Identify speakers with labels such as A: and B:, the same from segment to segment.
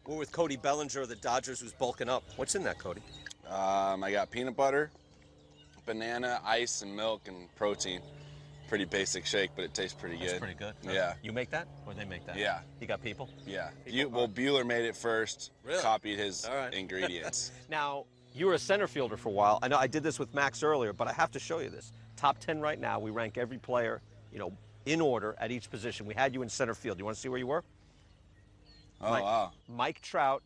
A: We're with Cody Bellinger of the Dodgers, who's bulking up. What's in that, Cody?
B: I got peanut butter, banana, ice, and milk, and protein. Pretty basic shake, but it tastes pretty good.
A: That's pretty good.
B: Yeah.
A: You make that, or they make that?
B: Yeah.
A: You got people?
B: Yeah.
A: People
B: Buehler made it first.
A: Really?
B: Copied his
A: All right.
B: ingredients.
A: Now, you were a center fielder for a while. I know I did this with Max earlier, but I have to show you this. Top 10 right now. We rank every player, in order at each position. We had you in center field. You want to see where you were?
B: Oh, wow.
A: Mike Trout,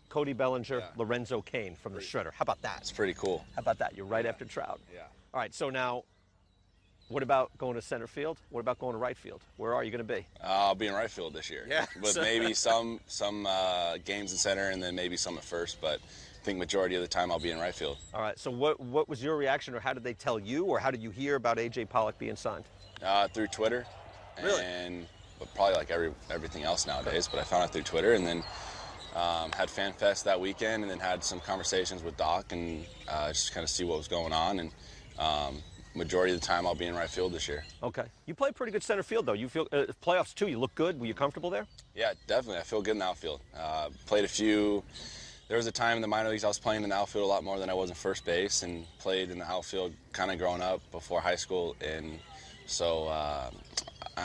A: Cody Bellinger, Lorenzo Cain from the Shredder. How about that?
B: It's pretty cool.
A: How about that? You're right after Trout.
B: Yeah.
A: All right, so now, what about going to center field? What about going to right field? Where are you going to be?
B: I'll be in right field this year.
A: Yeah.
B: With maybe some games in center and then maybe some at first, but I think majority of the time I'll be in right field.
A: All right, so what was your reaction, or how did they tell you, or how did you hear about A.J. Pollock being signed?
B: Through Twitter.
A: Really?
B: And probably like everything else nowadays, but I found out through Twitter, and then had Fan Fest that weekend, and then had some conversations with Doc, and just kind of see what was going on, and majority of the time I'll be in right field this year.
A: Okay. You play pretty good center field, though. You feel playoffs, too. You look good. Were you comfortable there?
B: Yeah, definitely. I feel good in the outfield. Played a few. There was a time in the minor leagues I was playing in the outfield a lot more than I was in first base, and played in the outfield kind of growing up before high school, and so I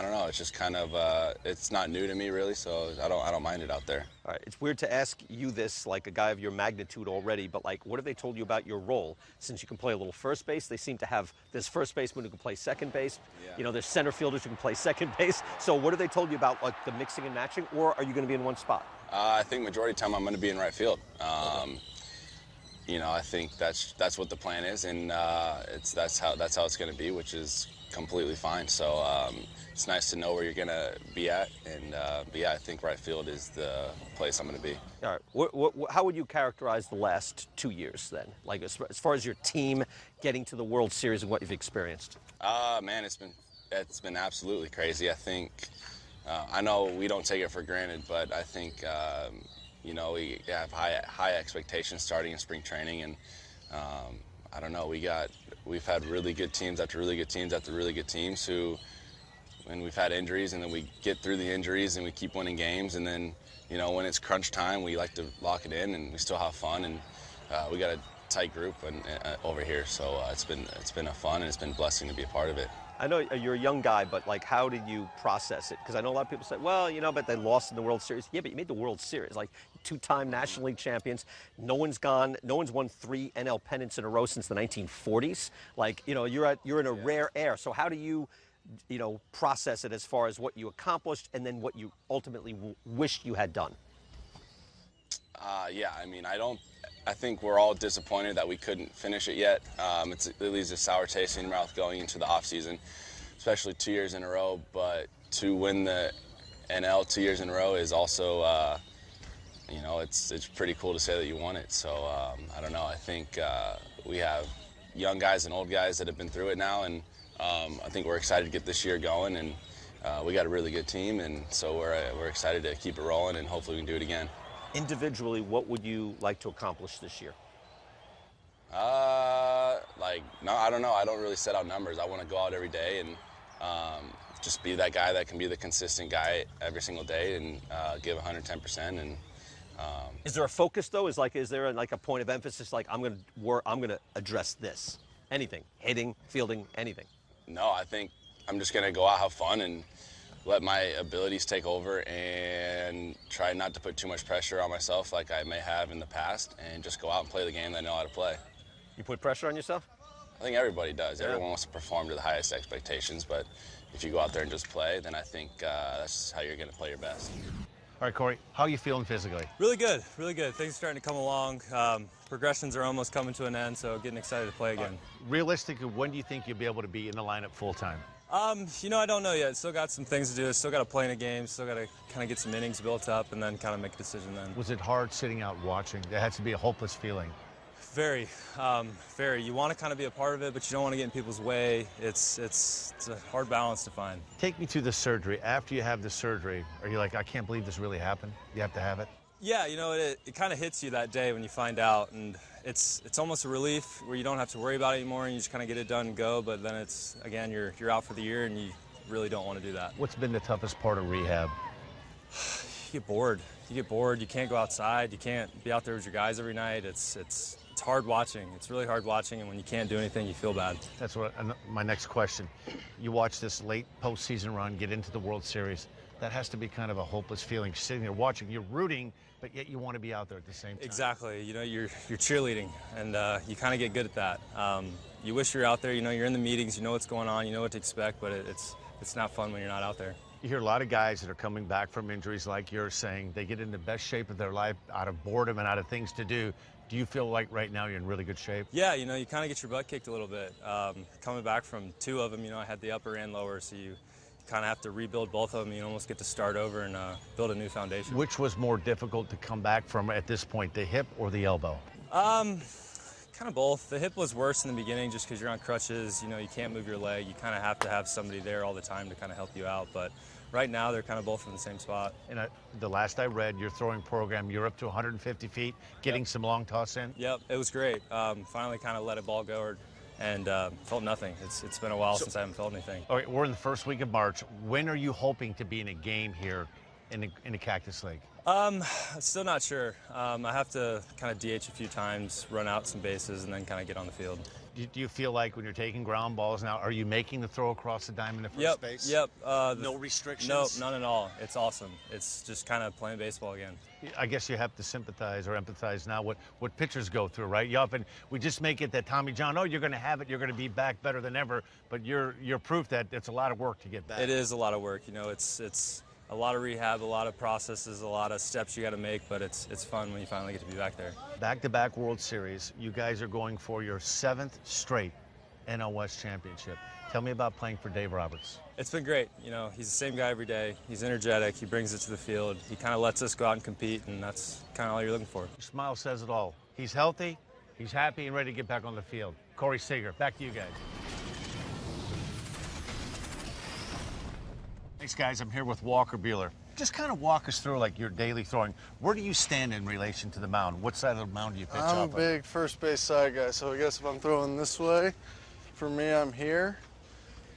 B: don't know. It's just kind of it's not new to me really, so I don't mind it out there.
A: All right. It's weird to ask you this, like a guy of your magnitude already, but like, what have they told you about your role? Since you can play a little first base, they seem to have this first baseman who can play second base.
B: Yeah.
A: There's center fielders who can play second base. So what have they told you about, like, the mixing and matching, or are you going to be in one spot?
B: I think majority of the time I'm going to be in right field. I think that's what the plan is, and that's how it's going to be, which is completely fine. So it's nice to know where you're going to be at, and but yeah, I think right field is the place I'm going to be.
A: All right. How would you characterize the last 2 years then? Like as far as your team getting to the World Series and what you've experienced?
B: Man, it's been absolutely crazy. I think I know we don't take it for granted, but I think we have high expectations starting in spring training, and I don't know. We've had really good teams after really good teams after really good teams and we've had injuries, and then we get through the injuries and we keep winning games, and then when it's crunch time, we like to lock it in, and we still have fun, and we got a tight group over here, so it's been a fun, and it's been a blessing to be a part of it.
A: I know you're a young guy, but like, how did you process it? Because I know a lot of people say, well, but they lost in the World Series. Yeah, but you made the World Series, like two-time National League champions. No one's won 3 NL pennants in a row since the 1940s. Like, you're in a rare air. So how do you, process it as far as what you accomplished and then what you ultimately wished you had done?
B: Yeah, I think we're all disappointed that we couldn't finish it yet. It leaves a sour taste in your mouth going into the offseason, especially 2 years in a row. But to win the NL 2 years in a row is also, it's pretty cool to say that you won it. So I don't know. I think we have young guys and old guys that have been through it now, and I think we're excited to get this year going. And we got a really good team, and so we're excited to keep it rolling, and hopefully we can do it again.
A: Individually, what would you like to accomplish this year?
B: No, I don't know. I don't really set out numbers. I want to go out every day and just be that guy that can be the consistent guy every single day and give 110%. And
A: is there a focus though? Is there a point of emphasis? Like, I'm gonna address this. Anything, hitting, fielding, anything.
B: No, I think I'm just gonna go out, have fun, and let my abilities take over, and try not to put too much pressure on myself like I may have in the past, and just go out and play the game that I know how to play.
A: You put pressure on yourself?
B: I think everybody does.
A: Yeah.
B: Everyone wants to perform to the highest expectations, but if you go out there and just play, then I think that's how you're going to play your best.
C: All right, Corey, how are you feeling physically?
D: Really good, really good. Things are starting to come along. Progressions are almost coming to an end, so getting excited to play again.
C: Realistically, when do you think you'll be able to be in the lineup full-time?
D: I don't know yet. Still got some things to do. Still got to play in a game. Still got to kind of get some innings built up and then kind of make a decision then.
C: Was it hard sitting out watching? There had to be a hopeless feeling.
D: Very, very. You want to kind of be a part of it, but you don't want to get in people's way. It's a hard balance to find.
C: Take me to the surgery. After you have the surgery, are you like, I can't believe this really happened? You have to have it?
D: Yeah, it kind of hits you that day when you find out, and it's almost a relief where you don't have to worry about it anymore, and you just kind of get it done and go. But then it's, again, you're out for the year, and you really don't want to do that.
C: What's been the toughest part of rehab?
D: get bored. You get bored. You can't go outside. You can't be out there with your guys every night. It's hard watching. It's really hard watching, and when you can't do anything, you feel bad.
C: That's what my next question. You watch this late postseason run, get into the World Series. That has to be kind of a hopeless feeling, sitting there watching. You're rooting, but yet you want to be out there at the same time.
D: Exactly. You know, you're cheerleading, and you kind of get good at that. You wish you're out there. You know, you're in the meetings. You know what's going on. You know what to expect, but it's not fun when you're not out there.
C: You hear a lot of guys that are coming back from injuries like you're saying they get in the best shape of their life out of boredom and out of things to do. Do you feel like right now you're in really good shape?
D: Yeah, you know, you kind of get your butt kicked a little bit. Coming back from 2 of them, you know, I had the upper and lower, so you kind of have to rebuild both of them. You almost get to start over and build a new foundation.
C: Which was more difficult to come back from at this point, the hip or the elbow?
D: Kind of both. The hip was worse in the beginning just because you're on crutches. You know, you can't move your leg. You kind of have to have somebody there all the time to kind of help you out. But right now, they're kind of both in the same spot.
C: And the last I read, your throwing program, you're up to 150 feet, getting some long toss in?
D: Yep, it was great. Finally kind of let a ball go and felt nothing. It's been a while since I haven't felt anything.
C: All right, we're in the first week of March. When are you hoping to be in a game here in the Cactus League?
D: Still not sure. I have to kind of DH a few times, run out some bases, and then kind of get on the field.
C: Do you feel like when you're taking ground balls now, are you making the throw across the diamond at first base?
D: Yep.
C: No restrictions?
D: Nope, none at all. It's awesome. It's just kind of playing baseball again.
C: I guess you have to sympathize or empathize now what pitchers go through, right? We just make it that Tommy John, oh, you're going to have it, you're going to be back better than ever, but you're proof that it's a lot of work to get back.
D: It is a lot of work. You know, it's a lot of rehab, a lot of processes, a lot of steps you got to make, but it's fun when you finally get to be back there. Back-to-back
C: World Series. You guys are going for your 7th straight NL West championship. Tell me about playing for Dave Roberts.
D: It's been great. You know, he's the same guy every day. He's energetic. He brings it to the field. He kind of lets us go out and compete, and that's kind of all you're looking for.
C: Your smile says it all. He's healthy, he's happy, and ready to get back on the field. Corey Seager, back to you guys. Thanks, guys. I'm here with Walker Buehler. Just kind of walk us through, like, your daily throwing. Where do you stand in relation to the mound? What side of the mound do you pitch off of?
E: I'm a big first base side guy, so I guess if I'm throwing this way, for me, I'm here.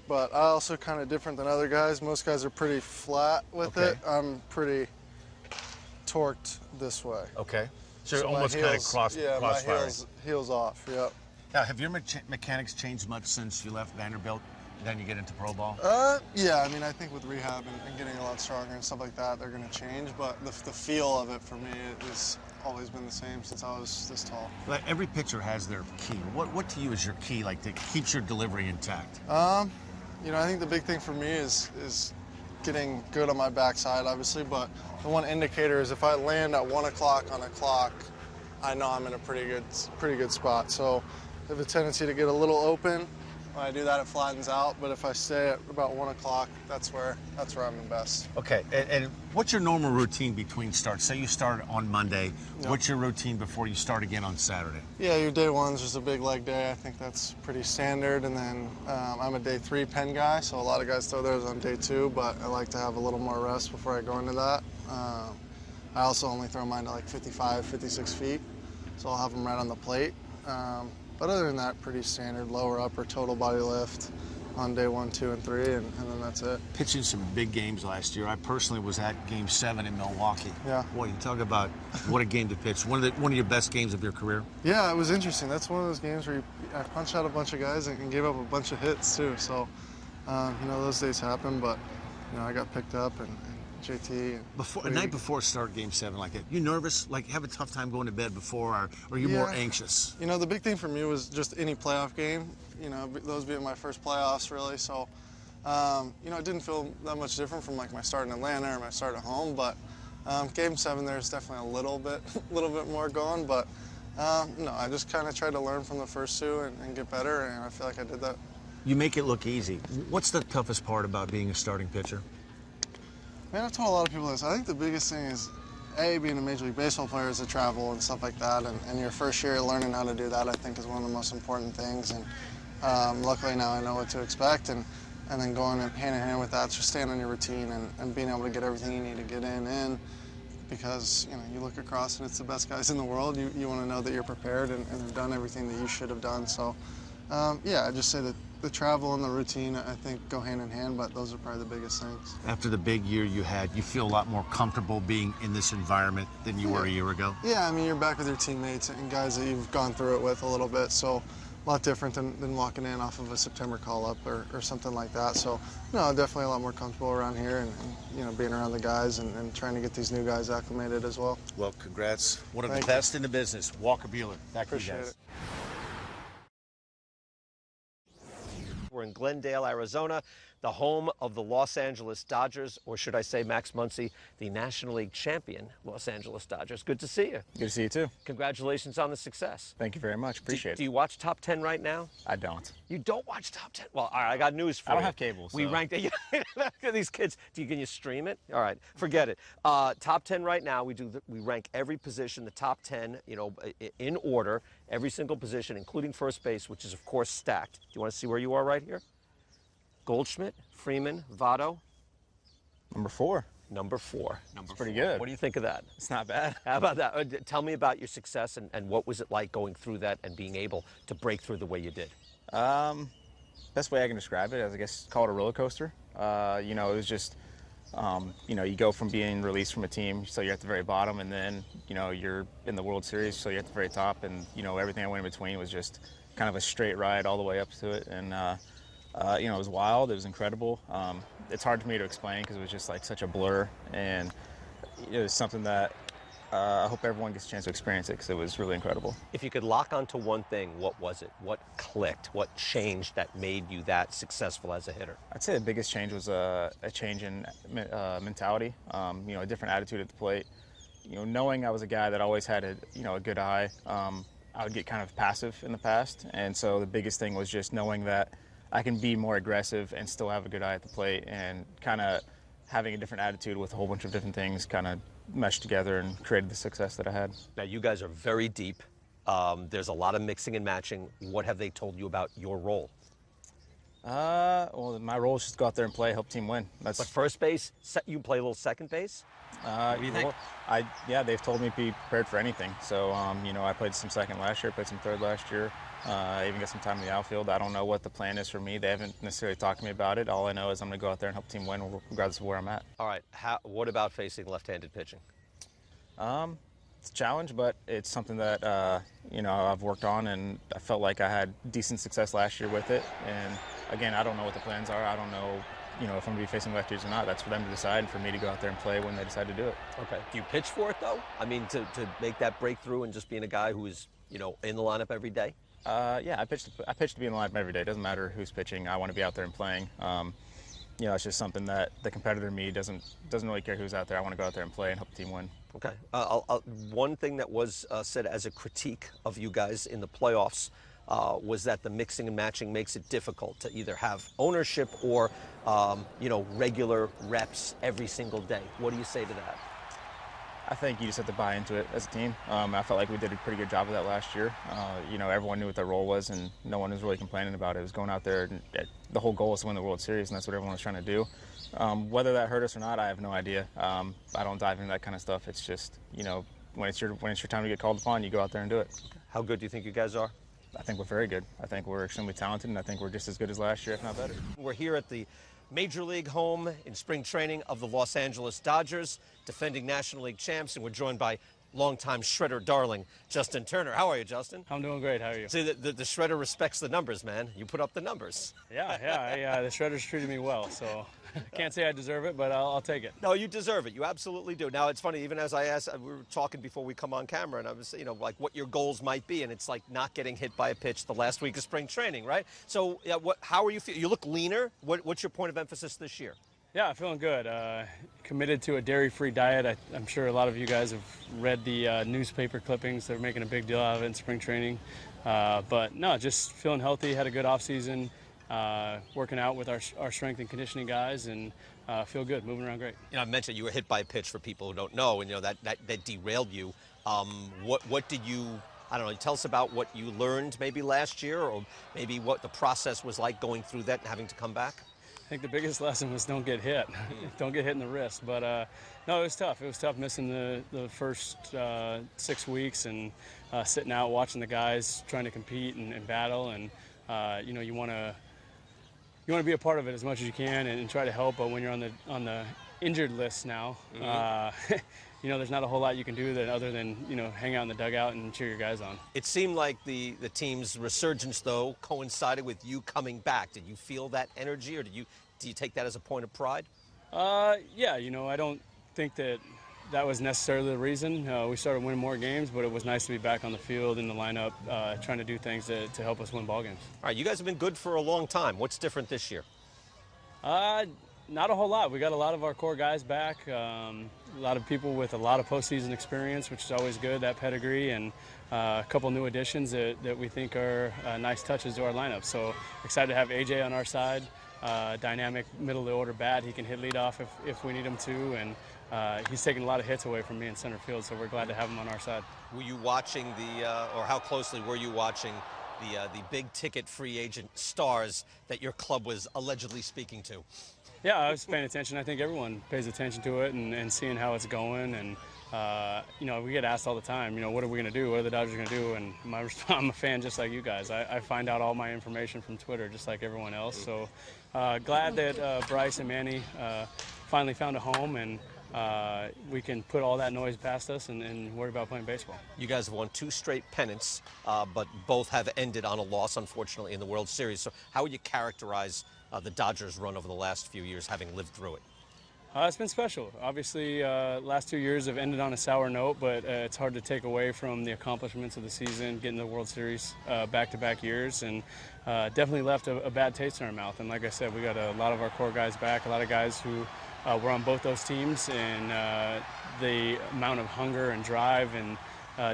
E: But I also kind of different than other guys. Most guys are pretty flat with it. I'm pretty torqued this way.
C: Okay. So you're almost kind of cross-firing.
E: My heels off, yep.
C: Now, have your mechanics changed much since you left Vanderbilt? Then you get into pro ball?
E: Yeah, I mean, I think with rehab and getting a lot stronger and stuff like that, they're going to change. But the feel of it for me has always been the same since I was this tall.
C: But every pitcher has their key. What to you is your key, like, that keeps your delivery intact?
E: You know, I think the big thing for me is getting good on my backside, obviously. But the one indicator is if I land at 1 o'clock on a clock, I know I'm in a pretty good spot. So I have a tendency to get a little open. When I do that, it flattens out, but if I stay at about 1 o'clock, that's where I'm the best.
C: Okay, and what's your normal routine between starts? Say you start on Monday, what's your routine before you start again on Saturday?
E: Yeah, your day one's just a big leg day. I think that's pretty standard, and then I'm a day 3 pen guy, so a lot of guys throw theirs on day 2, but I like to have a little more rest before I go into that. I also only throw mine to like 55, 56 feet, so I'll have them right on the plate. But other than that, pretty standard lower, upper, total body lift on day 1, 2, and 3, and then that's it.
C: Pitching some big games last year. I personally was at Game 7 in Milwaukee.
E: Yeah.
C: Boy, you talk about what a game to pitch. One of your best games of your career.
E: Yeah, it was interesting. That's one of those games where I punched out a bunch of guys and gave up a bunch of hits too. So, you know, those days happen. But you know, I got picked up and JT.
C: A night before start Game 7 like that, you nervous? Like, have a tough time going to bed before, or are you more anxious?
E: You know, the big thing for me was just any playoff game. You know, those being my first playoffs, really. So, you know, it didn't feel that much different from like my start in Atlanta or my start at home. But Game 7, there's definitely a little bit more going. But no, I just kind of tried to learn from the first 2 and get better, and I feel like I did that.
C: You make it look easy. What's the toughest part about being a starting pitcher?
E: Man, I've told a lot of people this. I think the biggest thing is, being a Major League Baseball player is the travel and stuff like that. And your first year learning how to do that, I think, is one of the most important things. And luckily now I know what to expect. And then going hand in hand with that, just staying on your routine and being able to get everything you need to get in. Because, you know, you look across and it's the best guys in the world. You want to know that you're prepared and have done everything that you should have done. So, yeah, I just say that the travel and the routine, I think, go hand in hand, but those are probably the biggest things.
C: After the big year you had, you feel a lot more comfortable being in this environment than you were a year ago?
E: Yeah, I mean, you're back with your teammates and guys that you've gone through it with a little bit, so a lot different than walking in off of a September call-up or something like that. So, no, definitely a lot more comfortable around here and being around the guys and trying to get these new guys acclimated as well.
C: Well, congrats. One of
E: Thank
C: the best in the business, Walker Buehler. Back to you
E: Appreciate
C: guys.
E: it.
A: We're in Glendale, Arizona, the home of the Los Angeles Dodgers, or should I say Max Muncy, the National League champion Los Angeles Dodgers. Good to see you.
F: Good to see you too.
A: Congratulations on the success.
F: Thank you very much. Appreciate it.
A: Do you watch Top 10 right now?
F: I don't.
A: You don't watch Top 10? Well, all right, I got news for you.
F: I don't have cable,
A: We
F: so.
A: ranked it. These kids, can you stream it? All right, forget it. Top 10 right now, we rank every position, the top 10, in order, every single position, including first base, which is, of course, stacked. Do you want to see where you are right here? Goldschmidt, Freeman, Votto.
F: Number 4.
A: Number 4.
F: It's pretty good.
A: What do you think of that?
F: It's not bad.
A: How about that? Tell me about your success and what was it like going through that and being able to break through the way you did?
F: Best way I can describe it is, I guess, call it a roller coaster. It was just, you go from being released from a team, so you're at the very bottom, and then, you're in the World Series, so you're at the very top, and, everything I went in between was just kind of a straight ride all the way up to it. And, it was wild. It was incredible. It's hard for me to explain because it was just like such a blur, and it was something that I hope everyone gets a chance to experience it because it was really incredible.
A: If you could lock onto one thing, what was it? What clicked? What changed that made you that successful as a hitter?
F: I'd say the biggest change was a change in mentality, a different attitude at the plate. Knowing I was a guy that always had a good eye, I would get kind of passive in the past, and so the biggest thing was just knowing that I can be more aggressive and still have a good eye at the plate, and kind of having a different attitude with a whole bunch of different things kind of meshed together and created the success that I had.
A: Now, you guys are very deep. There's a lot of mixing and matching. What have they told you about your role?
F: Well, my role is just to go out there and play, help team win.
A: But first base, you play a little second base?
F: What do you think? They've told me to be prepared for anything. So, I played some second last year, played some third last year. I even got some time in the outfield. I don't know what the plan is for me. They haven't necessarily talked to me about it. All I know is I'm going to go out there and help the team win regardless of where I'm at.
A: All right. What about facing left-handed pitching?
F: It's a challenge, but it's something that, I've worked on, and I felt like I had decent success last year with it. And, again, I don't know what the plans are. I don't know, if I'm going to be facing lefties or not. That's for them to decide and for me to go out there and play when they decide to do it.
A: Okay. Do you pitch for it, though? I mean, to make that breakthrough and just being a guy who is, in the lineup every day?
F: I pitch to be in the lineup every day. It doesn't matter who's pitching. I want to be out there and playing. It's just something that the competitor in me doesn't really care who's out there. I want to go out there and play and help the team win.
A: Okay. One thing that was said as a critique of you guys in the playoffs was that the mixing and matching makes it difficult to either have ownership or, regular reps every single day. What do you say to that?
F: I think you just have to buy into it as a team. I felt like we did a pretty good job of that last year. Everyone knew what their role was, and no one was really complaining about it. It was going out there, and the whole goal is to win the World Series, and that's what everyone was trying to do. Whether that hurt us or not, I have no idea. I don't dive into that kind of stuff. It's just, when it's your time to get called upon, you go out there and do it.
A: How good do you think you guys are?
F: I think we're very good. I think we're extremely talented, and I think we're just as good as last year, if not better.
A: We're here at the Major League home in spring training of the Los Angeles Dodgers, defending National League champs, and we're joined by longtime Shredder darling, Justin Turner. How are you, Justin?
G: I'm doing great. How are you?
A: See, the Shredder respects the numbers, man. You put up the numbers.
G: Yeah. The Shredder's treated me well, so can't say I deserve it, but I'll take it.
A: No, you deserve it. You absolutely do. Now, it's funny, even as I asked, we were talking before we come on camera, and I was, like what your goals might be, and it's like not getting hit by a pitch the last week of spring training, right? So, how are you feeling? You look leaner. What's your point of emphasis this year?
G: Yeah, feeling good. Committed to a dairy-free diet. I'm sure a lot of you guys have read the newspaper clippings. They're making a big deal out of it in spring training. But no, just feeling healthy. Had a good off-season. Working out with our strength and conditioning guys, and feel good. Moving around great.
A: I mentioned you were hit by a pitch for people who don't know, and that derailed you. What did you? I don't know. Tell us about what you learned maybe last year, or maybe what the process was like going through that and having to come back.
G: I think the biggest lesson was don't get hit. Don't get hit in the wrist. But no, it was tough. It was tough missing the first 6 weeks and sitting out watching the guys trying to compete and battle. And you want to you want to be a part of it as much as you can and try to help. But when you're on the injured list now, you know, there's not a whole lot you can do other than, you know, hang out in the dugout and cheer your guys on.
A: It seemed like the team's resurgence, though, coincided with you coming back. Did you feel that energy, or do you take that as a point of pride?
G: Yeah, you know, I don't think that was necessarily the reason. We started winning more games, but it was nice to be back on the field in the lineup, trying to do things to help us win ball games.
A: All right, you guys have been good for a long time. What's different this year?
G: Not a whole lot. We got a lot of our core guys back, a lot of people with a lot of postseason experience, which is always good, that pedigree, and a couple new additions that we think are nice touches to our lineup. So excited to have AJ on our side, dynamic middle of the order bat. He can hit leadoff if we need him to, and he's taking a lot of hits away from me in center field, so we're glad to have him on our side.
A: Were you watching or how closely were you watching the big ticket free agent stars that your club was allegedly speaking to?
G: Yeah, I was paying attention. I think everyone pays attention to it and seeing how it's going. And, you know, we get asked all the time, you know, what are we going to do? What are the Dodgers going to do? And my response, I'm a fan just like you guys. I find out all my information from Twitter just like everyone else. So glad that Bryce and Manny finally found a home, and we can put all that noise past us and worry about playing baseball.
A: You guys have won 2 straight pennants, but both have ended on a loss, unfortunately, in the World Series. So how would you characterize the Dodgers' run over the last few years, having lived through it?
G: It's been special. Obviously, last 2 years have ended on a sour note, but it's hard to take away from the accomplishments of the season, getting the World Series back-to-back years, and definitely left a bad taste in our mouth. And like I said, we got a lot of our core guys back, a lot of guys who were on both those teams, and the amount of hunger and drive and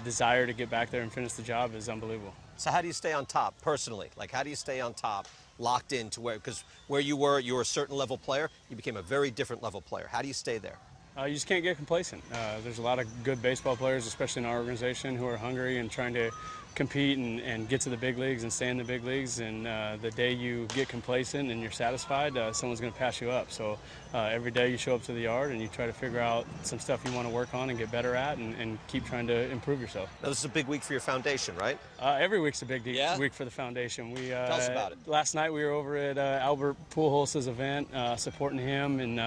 G: desire to get back there and finish the job is unbelievable.
A: So how do you stay on top personally? Like, how do you stay on top, locked in to where, because where you were a certain level player, you became a very different level player. How do you stay there?
G: You just can't get complacent. There's a lot of good baseball players, especially in our organization, who are hungry and trying to compete and get to the big leagues and stay in the big leagues. And the day you get complacent and you're satisfied, someone's going to pass you up. So every day you show up to the yard and you try to figure out some stuff you want to work on and get better at, and keep trying to improve yourself.
A: Now, this is a big week for your foundation, right?
G: Every week's a big week for the foundation.
A: Tell us about it.
G: Last night we were over at Albert Pujols' event, supporting him and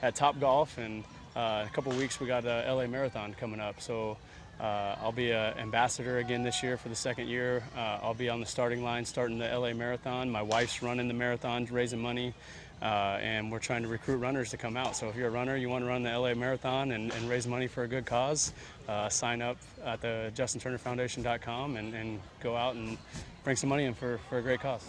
G: at Top Golf, and a couple of weeks we got a LA Marathon coming up. So I'll be an ambassador again this year for the second year. I'll be on the starting line starting the LA Marathon. My wife's running the marathon, raising money, and we're trying to recruit runners to come out. So if you're a runner, you want to run the LA Marathon and raise money for a good cause, sign up at the JustinTurnerFoundation.com and go out and bring some money in for a great cause.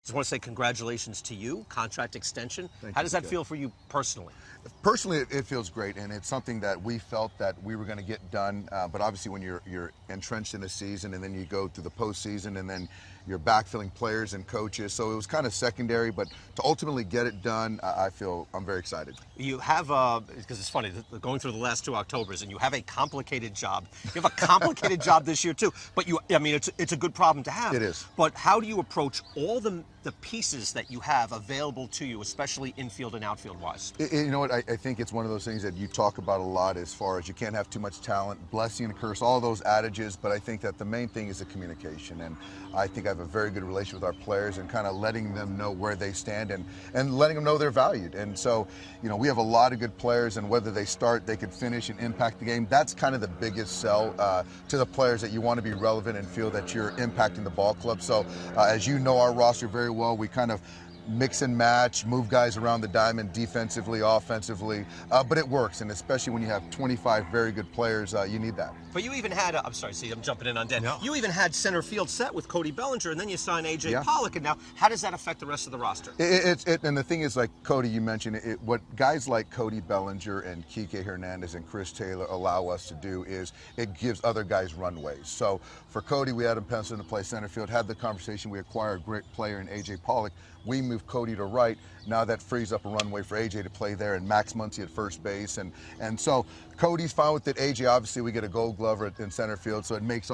A: Just want to say congratulations to you, contract extension. How does that feel for you personally?
H: Personally, it feels great, and it's something that we felt that we were going to get done. But obviously, when you're entrenched in a season, and then you go through the postseason, and then you're backfilling players and coaches, so it was kind of secondary. But to ultimately get it done, I'm very excited.
A: You have because it's funny going through the last 2 Octobers, and you have a complicated job. You have a complicated job this year too. But I mean, it's a good problem to have.
H: It is.
A: But how do you approach all the pieces that you have available to you, especially infield and outfield wise?
H: You know what? I think it's one of those things that you talk about a lot, as far as you can't have too much talent, blessing and curse, all those adages. But I think that the main thing is the communication, and I think I have a very good relationship with our players, and kind of letting them know where they stand and letting them know they're valued. And so, you know, we have a lot of good players, and whether they start, they could finish and impact the game. That's kind of the biggest sell to the players, that you want to be relevant and feel that you're impacting the ball club. So as you know our roster very well, we kind of mix and match, move guys around the diamond defensively, offensively, but it works, and especially when you have 25 very good players, you need that.
A: But you even had, I'm sorry, see, I'm jumping in on Dan.
H: No.
A: You even had center field set with Cody Bellinger, and then you signed AJ Pollock, and now how does that affect the rest of the roster?
H: And the thing is, like Cody, you mentioned, what guys like Cody Bellinger and Kike Hernandez and Chris Taylor allow us to do is it gives other guys runways. So for Cody, we had him penciled to play center field, had the conversation, we acquired a great player in AJ Pollock. We moved Cody to right. Now that frees up a runway for AJ to play there, and Max Muncy at first base. And so Cody's fine with it. AJ, obviously, we get a Gold Glover in center field, so it makes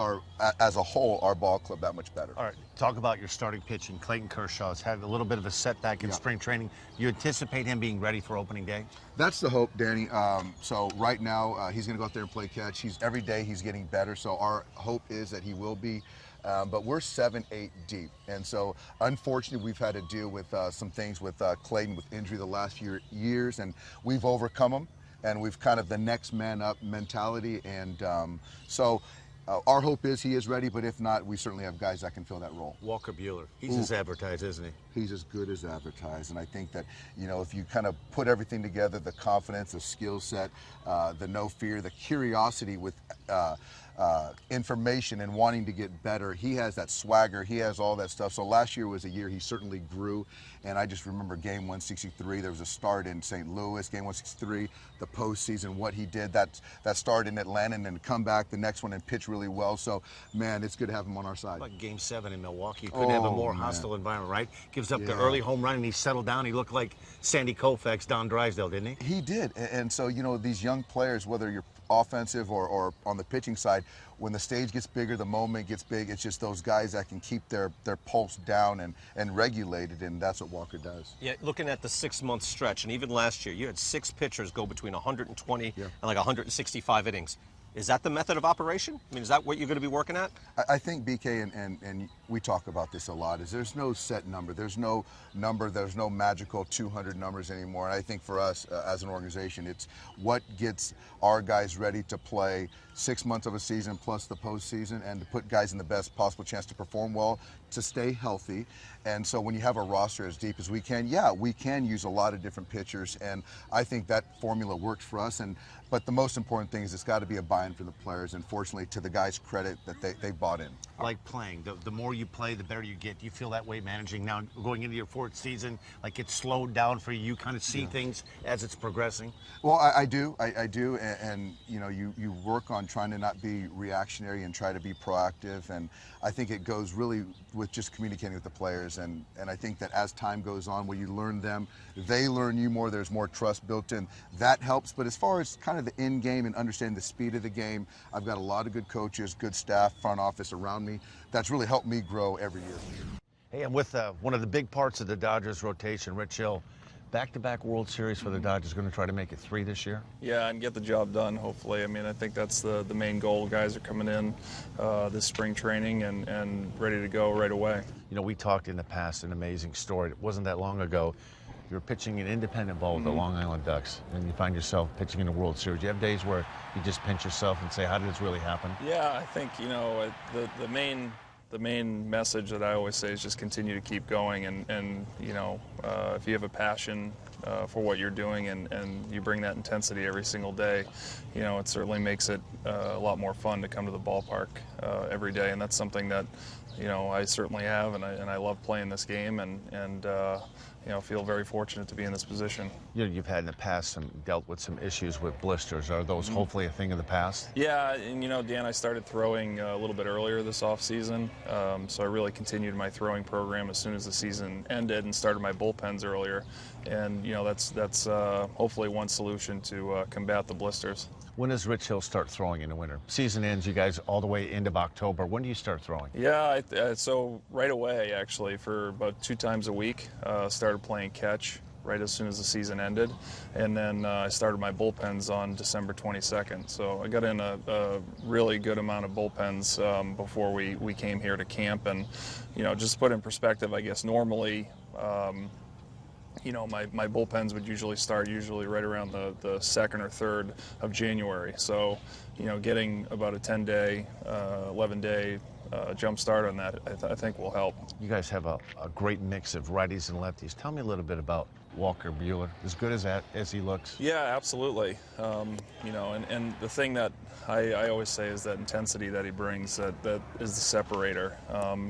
H: as a whole, our ball club that much better.
C: All right, talk about your starting pitching. Clayton Kershaw's had a little bit of a setback in spring training. You anticipate him being ready for opening day?
H: That's the hope, Danny. So right now, he's going to go out there and play catch. Every day he's getting better, so our hope is that he will be but we're 7-8 deep. And so, unfortunately, we've had to deal with some things with Clayton with injury the last few years, and we've overcome them. And we've kind of the next man up mentality. And our hope is he is ready, but if not, we certainly have guys that can fill that role.
C: Walker Buehler, he's as advertised, isn't he?
H: He's as good as advertised, and I think that, you know, if you kind of put everything together, the confidence, the skill set, the no fear, the curiosity with information and wanting to get better, he has that swagger, he has all that stuff. So last year was a year he certainly grew, and I just remember game 163, there was a start in St. Louis, game 163, the postseason, what he did, that start in Atlanta, and then come back the next one and pitch really well. So, man, it's good to have him on our side.
C: Like game 7 in Milwaukee, couldn't have a more hostile environment, right? Gives up the early home run, and he settled down. He looked like Sandy Koufax, Don Drysdale, didn't he?
H: He did, and so, you know, these young players, whether you're offensive or on the pitching side, when the stage gets bigger, the moment gets big, it's just those guys that can keep their pulse down and regulated, and that's what Walker does.
A: Yeah, looking at the 6-month stretch, and even last year, you had 6 pitchers go between 120 and like 165 innings. Is that the method of operation? I mean, is that what you're going to be working at?
H: I think, BK, and we talk about this a lot, is there's no set number. There's no number, there's no magical 200 numbers anymore. And I think for us as an organization, it's what gets our guys ready to play 6 months of a season plus the postseason, and to put guys in the best possible chance to perform well, to stay healthy. And so when you have a roster as deep as we can, we can use a lot of different pitchers, and I think that formula works for us. But the most important thing is it's got to be a buy-in for the players, and fortunately, to the guys' credit, that they bought in.
C: Like playing, the more you play, the better you get. Do you feel that way managing now, going into your 4th season, like it's slowed down for you? You kind of see things as it's progressing?
H: Well, I do, and you know, you work on trying to not be reactionary and try to be proactive, and I think it goes really with just communicating with the players, and I think that as time goes on, where you learn them, they learn you more, there's more trust built in, that helps. But as far as kind of the end game and understanding the speed of the game, I've got a lot of good coaches, good staff, front office around me, that's really helped me grow every year.
C: Hey, I'm with one of the big parts of the Dodgers rotation, Rich Hill. Back-to-back World Series for the Dodgers, going to try to make it 3 this year?
I: Yeah, and get the job done, hopefully. I mean, I think that's the main goal. Guys are coming in this spring training and ready to go right away.
C: You know, we talked in the past, an amazing story. It wasn't that long ago. You were pitching an independent ball with the Long Island Ducks, and you find yourself pitching in the World Series. You have days where you just pinch yourself and say, how did this really happen?
I: Yeah, I think, you know, the main message that I always say is just continue to keep going, and you know, if you have a passion for what you're doing and you bring that intensity every single day, you know, it certainly makes it a lot more fun to come to the ballpark every day, and that's something that, you know, I certainly have, and I love playing this game, and you know, feel very fortunate to be in this position.
C: You know, you've had in the past dealt with some issues with blisters. Are those hopefully a thing of the past?
I: Yeah, and you know, Dan, I started throwing a little bit earlier this off season, so I really continued my throwing program as soon as the season ended and started my bullpens earlier, and you know, that's hopefully one solution to combat the blisters.
C: When does Rich Hill start throwing in the winter? Season ends, you guys, all the way into October. When do you start throwing?
I: Yeah, so right away, actually, for about 2 times a week, started playing catch right as soon as the season ended, and then I started my bullpens on December 22nd. So I got in a really good amount of bullpens before we came here to camp, and you know, just to put in perspective, I guess normally, you know, my bullpens would usually start right around the 2nd or 3rd of January. So, you know, getting about a 10-day, 11-day jump start on that, I think will help.
C: You guys have a great mix of righties and lefties. Tell me a little bit about Walker Buehler, as good as he looks.
I: Yeah, absolutely. You know, and the thing that I always say is that intensity that he brings, that is the separator.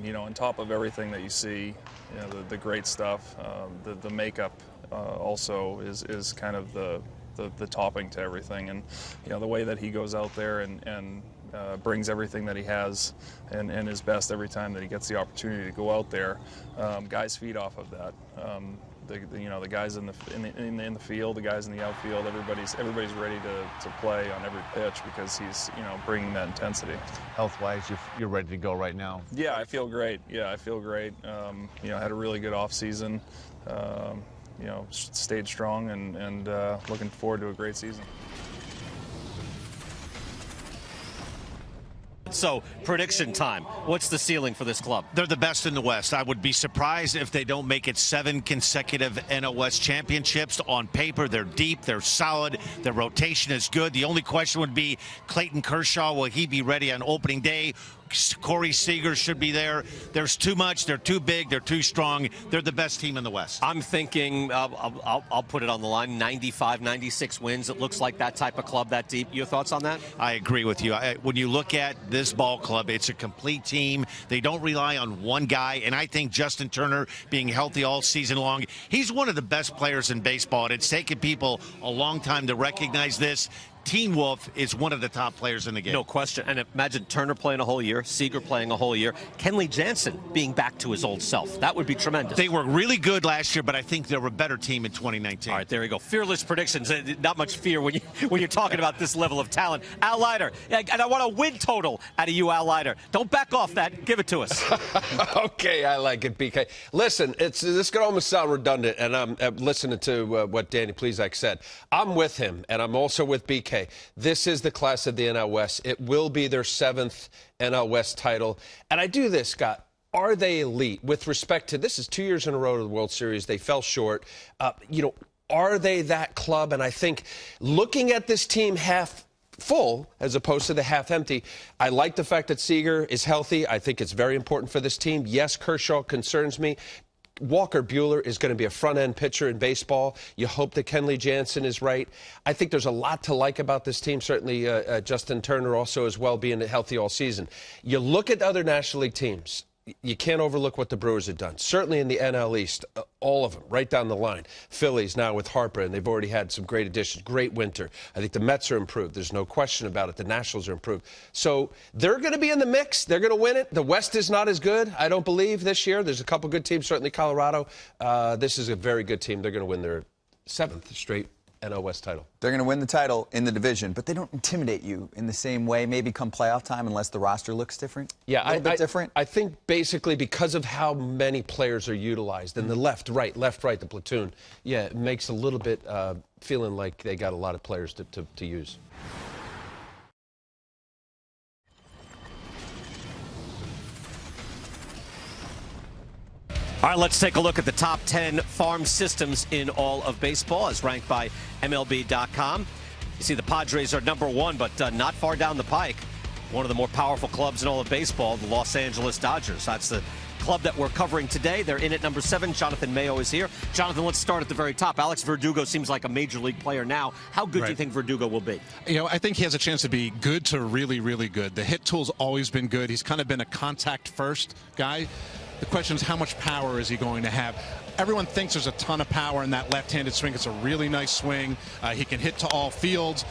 I: You know, on top of everything that you see, you know, the great stuff, the makeup also is kind of the topping to everything. And you know, the way that he goes out there and brings everything that he has and his best every time that he gets the opportunity to go out there, guys feed off of that. You know, the guys in the field, the guys in the outfield, everybody's ready to play on every pitch because he's, you know, bringing that intensity.
C: Health-wise, you're ready to go right now?
I: Yeah, I feel great. You know, had a really good off season. You know, stayed strong and looking forward to a great season.
A: right, so prediction time. What's the ceiling for this club?
C: They're the best in the West. I would be surprised if they don't make it 7 consecutive NL West championships. On paper, they're deep, they're solid, their rotation is good. The only question would be Clayton Kershaw, will he be ready on opening day? Corey Seager should be there. There's too much. They're too big. They're too strong. They're the best team in the West.
A: I'm thinking, I'll put it on the line, 95, 96 wins. It looks like that type of club, that deep. Your thoughts on that?
C: I agree with you. When you look at this ball club, it's a complete team. They don't rely on one guy, and I think Justin Turner being healthy all season long, he's one of the best players in baseball, and it's taken people a long time to recognize this. Teen Wolf is one of the top players in the game.
A: No question. And imagine Turner playing a whole year, Seager playing a whole year, Kenley Jansen being back to his old self. That would be tremendous.
C: They were really good last year, but I think they were a better team in 2019.
A: All right, there you go. Fearless predictions. Not much fear when you're talking about this level of talent. Al Leiter, and I want a win total out of you, Al Leiter. Don't back off that. Give it to us.
J: Okay, I like it, BK. Listen, this could almost sound redundant, and I'm listening to what Danny Plesac said. I'm with him, and I'm also with BK. This is the class of the NL West. It will be their 7th NL West title. And I do this, Scott. Are they elite with respect to this? Is 2 years in a row to the World Series. They fell short. Are they that club? And I think looking at this team half full as opposed to the half empty, I like the fact that Seager is healthy. I think it's very important for this team. Yes, Kershaw concerns me. Walker Buehler is going to be a front-end pitcher in baseball. You hope that Kenley Jansen is right. I think there's a lot to like about this team. Certainly Justin Turner also as well being healthy all season. You look at other National League teams. You can't overlook what the Brewers have done. Certainly in the NL East, all of them, right down the line. Phillies now with Harper, and they've already had some great additions. Great winter. I think the Mets are improved. There's no question about it. The Nationals are improved. So they're going to be in the mix. They're going to win it. The West is not as good, I don't believe, this year. There's a couple good teams, certainly Colorado. This is a very good team. They're going to win their 7th straight NL West title.
K: They're going to win the title in the division, but they don't intimidate you in the same way, maybe come playoff time, unless the roster looks different?
J: Yeah,
K: a little bit different?
J: I think basically because of how many players are utilized, and the left, right, the platoon, yeah, it makes a little bit feeling like they got a lot of players to use.
A: All right, let's take a look at the top 10 farm systems in all of baseball as ranked by MLB.com. You see the Padres are number 1, but not far down the pike. One of the more powerful clubs in all of baseball, the Los Angeles Dodgers. That's the club that we're covering today. They're in at number 7. Jonathan Mayo is here. Jonathan, let's start at the very top. Alex Verdugo seems like a major league player now. How good do you think Verdugo will be?
L: I think he has a chance to be good to really, really good. The hit tool's always been good. He's kind of been a contact-first guy. The question is, how much power is he going to have? Everyone thinks there's a ton of power in that left-handed swing. It's a really nice swing. He can hit to all fields.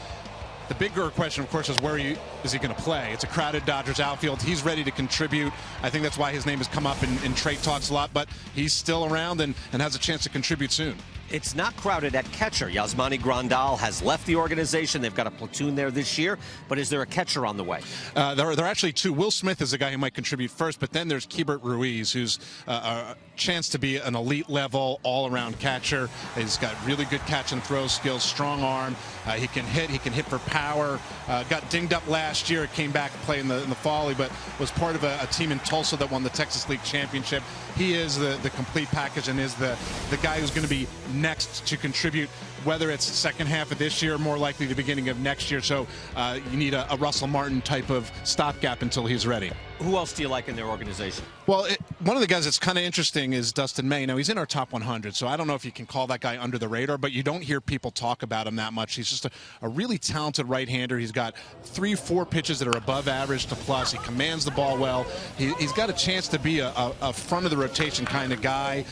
L: The bigger question, of course, is where is he going to play? It's a crowded Dodgers outfield. He's ready to contribute. I think that's why his name has come up in trade talks a lot, but he's still around and has a chance to contribute soon.
A: It's not crowded at catcher. Yasmani Grandal has left the organization. They've got a platoon there this year, but is there a catcher on the way?
L: There are actually 2. Will Smith is the guy who might contribute first, but then there's Keibert Ruiz, who's a chance to be an elite level all-around catcher. He's got really good catch and throw skills, strong arm. He can hit for power. Got dinged up last year, came back and played in the fall, but was part of a team in Tulsa that won the Texas League Championship. He is the complete package and is the guy who's going to be next to contribute, whether it's second half of this year, more likely the beginning of next year. So you need a Russell Martin type of stopgap until he's ready.
A: Who else do you like in their organization?
L: Well, one of the guys that's kind of interesting is Dustin May. Now, he's in our top 100, so I don't know if you can call that guy under the radar, but you don't hear people talk about him that much. He's just a really talented right-hander. He's got 3-4 pitches that are above average to plus. He commands the ball well. He's got a chance to be a front-of-the-rotation kind of guy.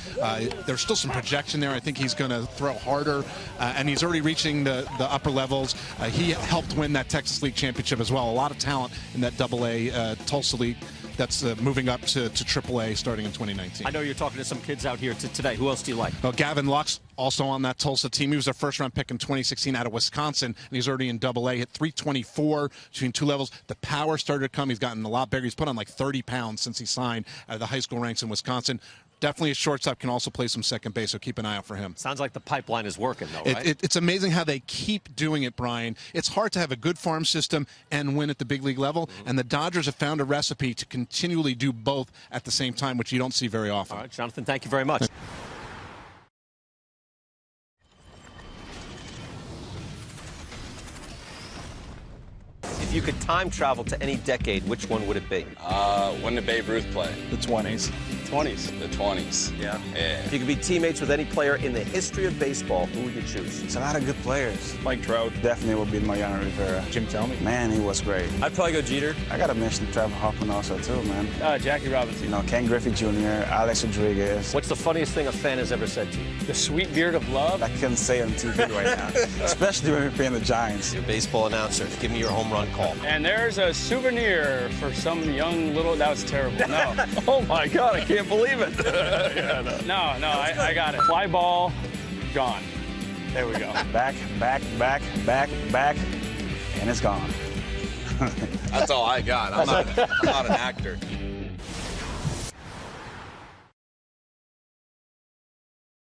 L: There's still some projection there. I think he's going to throw harder, and he's already reaching the upper levels. He helped win that Texas League Championship as well. A lot of talent in that AA Tulsa League that's moving up to AAA starting in 2019.
A: I know you're talking to some kids out here today. Who else do you like?
L: Well, Gavin Lux, also on that Tulsa team. He was a first-round pick in 2016 out of Wisconsin, and he's already in AA. Hit 324 between 2 levels. The power started to come. He's gotten a lot bigger. He's put on like 30 pounds since he signed out of the high school ranks in Wisconsin. definitely a shortstop, can also play some second base, so keep an eye out for him.
A: Sounds like the pipeline is working, though, right?
L: It's amazing how they keep doing it, Brian. It's hard to have a good farm system and win at the big league level, and the Dodgers have found a recipe to continually do both at the same time, which you don't see very often.
A: All right, Jonathan, thank you very much. If you could time travel to any decade, which one would it be?
B: When did Babe Ruth play?
G: The 20s.
B: 20s. The 20s.
G: Yeah.
A: If you could be teammates with any player in the history of baseball, who would you choose?
M: It's a lot of good players.
I: Mike Trout.
M: Definitely would be Mariano Rivera.
F: Jim Tillman.
M: Man, he was great.
D: I'd probably go Jeter.
M: I got to mention Trevor Hoffman also, too, man.
G: Jackie Robinson.
M: You know, Ken Griffey Jr., Alex Rodriguez.
A: What's the funniest thing a fan has ever said to you?
G: The sweet beard of love.
M: I couldn't say it on TV right now, especially when we're playing the Giants.
A: Your baseball announcer, give me your home run call.
G: And there's a souvenir for some young little... That was terrible. No.
I: Oh, my God, I can't believe it.
G: No, I got it. Fly ball, gone. There we go.
M: Back, and it's gone.
B: That's all I got. I'm not an actor.